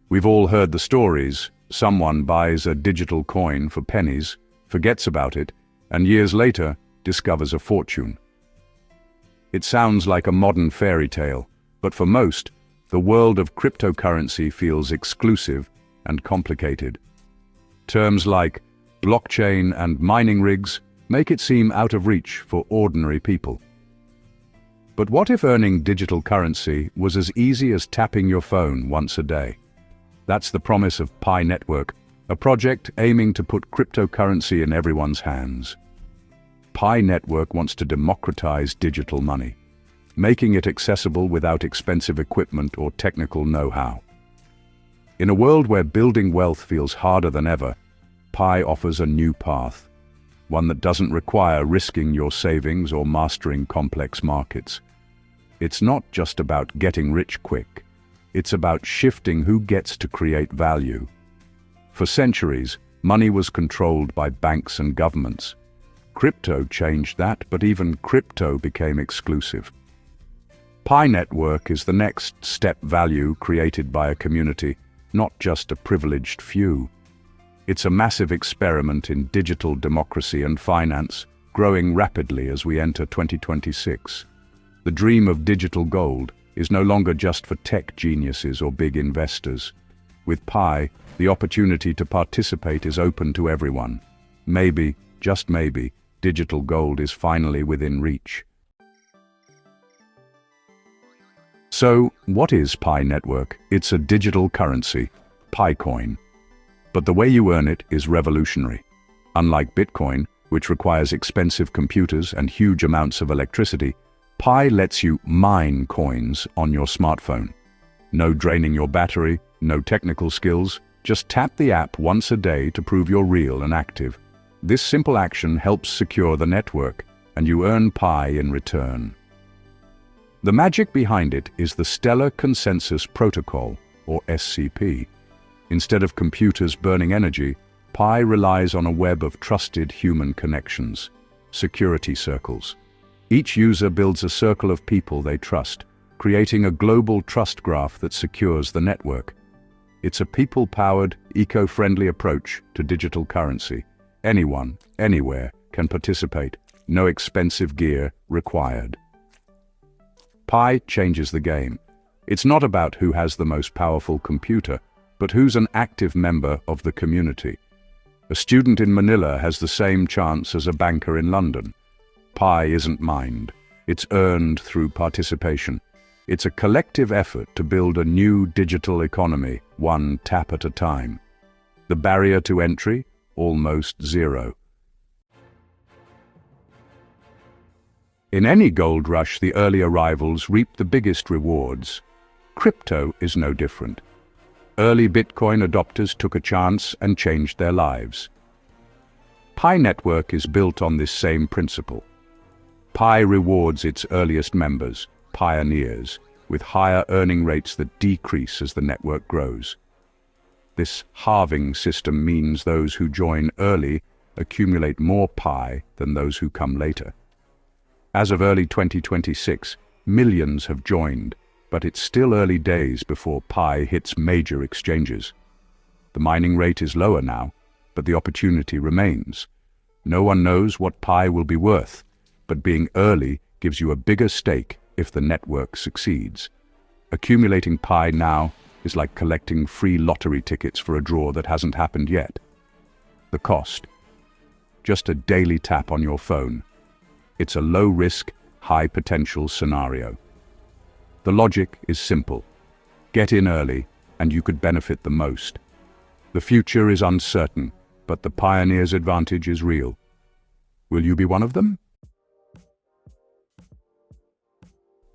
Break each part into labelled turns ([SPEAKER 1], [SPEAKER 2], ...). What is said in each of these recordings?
[SPEAKER 1] We've all heard the stories. Someone buys a digital coin for pennies, forgets about it, and years later discovers a fortune. It sounds like a modern fairy tale, but for most, the world of cryptocurrency feels exclusive and complicated. Terms like blockchain and mining rigs make it seem out of reach for ordinary people. But what if earning digital currency was as easy as tapping your phone once a day? That's the promise of Pi Network, a project aiming to put cryptocurrency in everyone's hands. Pi Network wants to democratize digital money, making it accessible without expensive equipment or technical know-how. In a world where building wealth feels harder than ever, Pi offers a new path, one that doesn't require risking your savings or mastering complex markets. It's not just about getting rich quick. It's about shifting who gets to create value. For centuries, money was controlled by banks and governments. Crypto changed that, but even crypto became exclusive. Pi Network is the next step, value created by a community, not just a privileged few. It's a massive experiment in digital democracy and finance, growing rapidly as we enter 2026. The dream of digital gold is no longer just for tech geniuses or big investors. With Pi, the opportunity to participate is open to everyone. Maybe, just maybe, digital gold is finally within reach. So, what is Pi Network? It's a digital currency, PiCoin. But the way you earn it is revolutionary. Unlike Bitcoin, which requires expensive computers and huge amounts of electricity, Pi lets you mine coins on your smartphone. No draining your battery, no technical skills, just tap the app once a day to prove you're real and active. This simple action helps secure the network, and you earn Pi in return. The magic behind it is the Stellar Consensus Protocol, or SCP. Instead of computers burning energy, Pi relies on a web of trusted human connections, security circles. Each user builds a circle of people they trust, creating a global trust graph that secures the network. It's a people-powered, eco-friendly approach to digital currency. Anyone, anywhere, can participate. No expensive gear required. Pi changes the game. It's not about who has the most powerful computer, but who's an active member of the community. A student in Manila has the same chance as a banker in London. Pi isn't mined. It's earned through participation. It's a collective effort to build a new digital economy, one tap at a time. The barrier to entry? Almost zero. In any gold rush, the early arrivals reap the biggest rewards. Crypto is no different. Early Bitcoin adopters took a chance and changed their lives. Pi Network is built on this same principle. Pi rewards its earliest members, pioneers, with higher earning rates that decrease as the network grows. This halving system means those who join early accumulate more Pi than those who come later. As of early 2026, millions have joined, but it's still early days before Pi hits major exchanges. The mining rate is lower now, but the opportunity remains. No one knows what Pi will be worth, but being early gives you a bigger stake if the network succeeds. Accumulating Pi now is like collecting free lottery tickets for a draw that hasn't happened yet. The cost? Just a daily tap on your phone. It's a low-risk, high-potential scenario. The logic is simple. Get in early, and you could benefit the most. The future is uncertain, but the pioneer's advantage is real. Will you be one of them?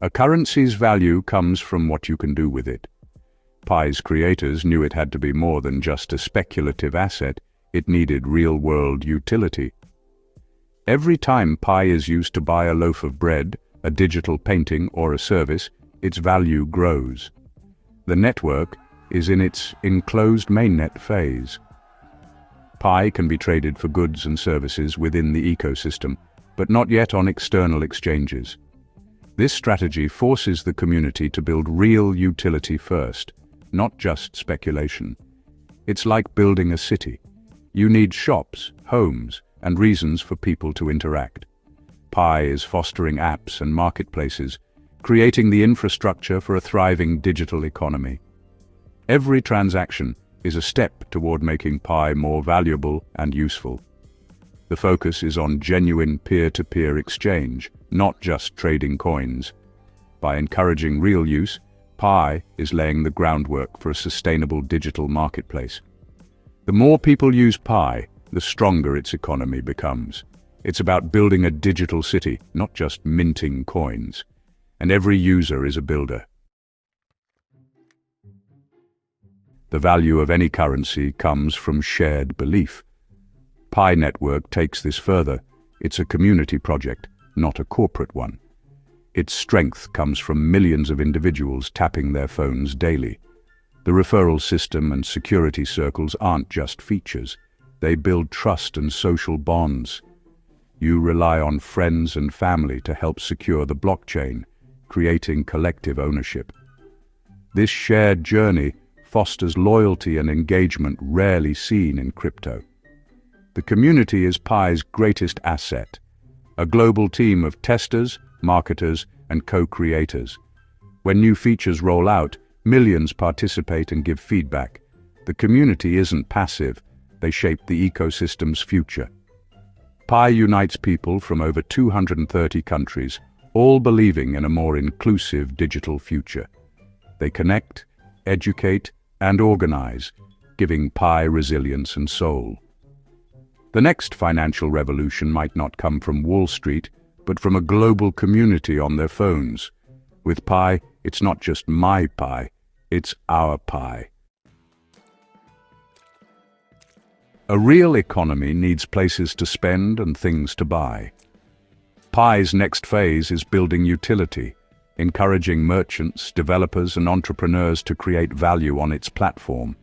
[SPEAKER 1] A currency's value comes from what you can do with it. Pi's creators knew it had to be more than just a speculative asset. It needed real-world utility. Every time Pi is used to buy a loaf of bread, a digital painting, or a service, its value grows. The network is in its enclosed mainnet phase. Pi can be traded for goods and services within the ecosystem, but not yet on external exchanges. This strategy forces the community to build real utility first, not just speculation. It's like building a city. You need shops, homes, and reasons for people to interact. Pi is fostering apps and marketplaces, creating the infrastructure for a thriving digital economy. Every transaction is a step toward making Pi more valuable and useful. The focus is on genuine peer-to-peer exchange, not just trading coins. By encouraging real use, Pi is laying the groundwork for a sustainable digital marketplace. The more people use Pi, the stronger its economy becomes. It's about building a digital city, not just minting coins. And every user is a builder. The value of any currency comes from shared belief. Pi Network takes this further. It's a community project, not a corporate one. Its strength comes from millions of individuals tapping their phones daily. The referral system and security circles aren't just features. They build trust and social bonds. You rely on friends and family to help secure the blockchain, creating collective ownership. This shared journey fosters loyalty and engagement rarely seen in crypto. The community is Pi's greatest asset, a global team of testers, marketers, and co-creators. When new features roll out, millions participate and give feedback. The community isn't passive, they shape the ecosystem's future. Pi unites people from over 230 countries, all believing in a more inclusive digital future. They connect, educate, and organize, giving Pi resilience and soul. The next financial revolution might not come from Wall Street, but from a global community on their phones. With Pi, it's not just my Pi, it's our Pi. A real economy needs places to spend and things to buy. Pi's next phase is building utility, encouraging merchants, developers, and entrepreneurs to create value on its platform.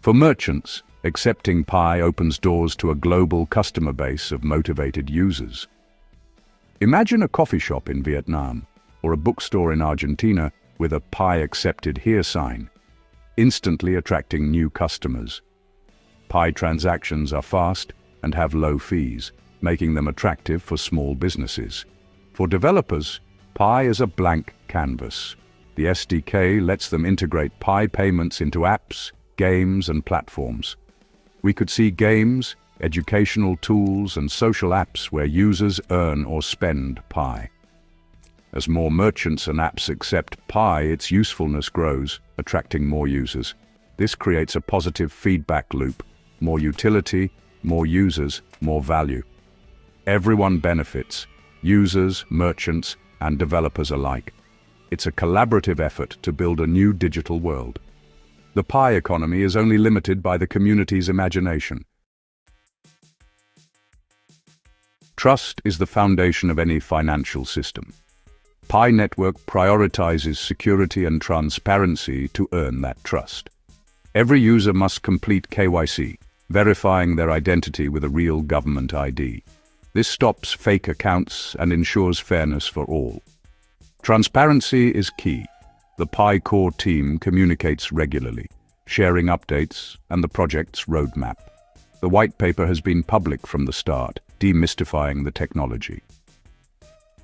[SPEAKER 1] For merchants, accepting Pi opens doors to a global customer base of motivated users. Imagine a coffee shop in Vietnam or a bookstore in Argentina with a Pi accepted here sign, instantly attracting new customers. Pi transactions are fast and have low fees, making them attractive for small businesses. For developers, Pi is a blank canvas. The SDK lets them integrate Pi payments into apps, games, and platforms. We could see games, educational tools, and social apps where users earn or spend Pi. As more merchants and apps accept Pi, its usefulness grows, attracting more users. This creates a positive feedback loop. More utility, more users, more value. Everyone benefits, users, merchants, and developers alike. It's a collaborative effort to build a new digital world. The Pi economy is only limited by the community's imagination. Trust is the foundation of any financial system. Pi Network prioritizes security and transparency to earn that trust. Every user must complete KYC, verifying their identity with a real government ID. This stops fake accounts and ensures fairness for all. Transparency is key. The Pi core team communicates regularly, sharing updates and the project's roadmap. The white paper has been public from the start, demystifying the technology.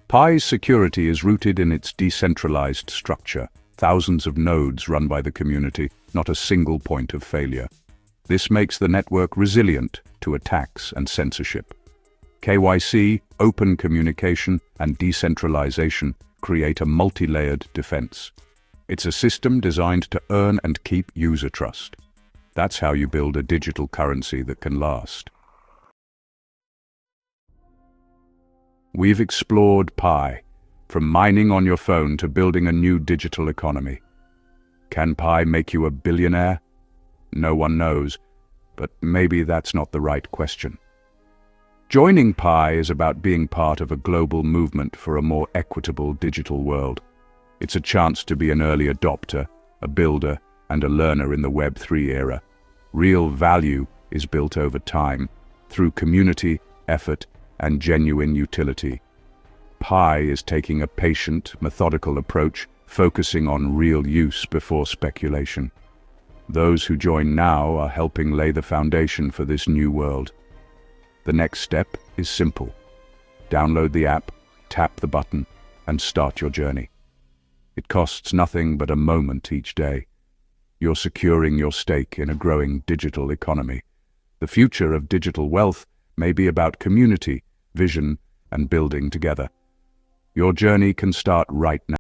[SPEAKER 1] Pi's security is rooted in its decentralized structure, thousands of nodes run by the community, not a single point of failure. This makes the network resilient to attacks and censorship. KYC, open communication, and decentralization create a multi-layered defense. It's a system designed to earn and keep user trust. That's how you build a digital currency that can last. We've explored Pi, from mining on your phone to building a new digital economy. Can Pi make you a billionaire? No one knows, but maybe that's not the right question. Joining Pi is about being part of a global movement for a more equitable digital world. It's a chance to be an early adopter, a builder, and a learner in the Web3 era. Real value is built over time, through community, effort, and genuine utility. Pi is taking a patient, methodical approach, focusing on real use before speculation. Those who join now are helping lay the foundation for this new world. The next step is simple. Download the app, tap the button, and start your journey. It costs nothing but a moment each day. You're securing your stake in a growing digital economy. The future of digital wealth may be about community, vision, and building together. Your journey can start right now.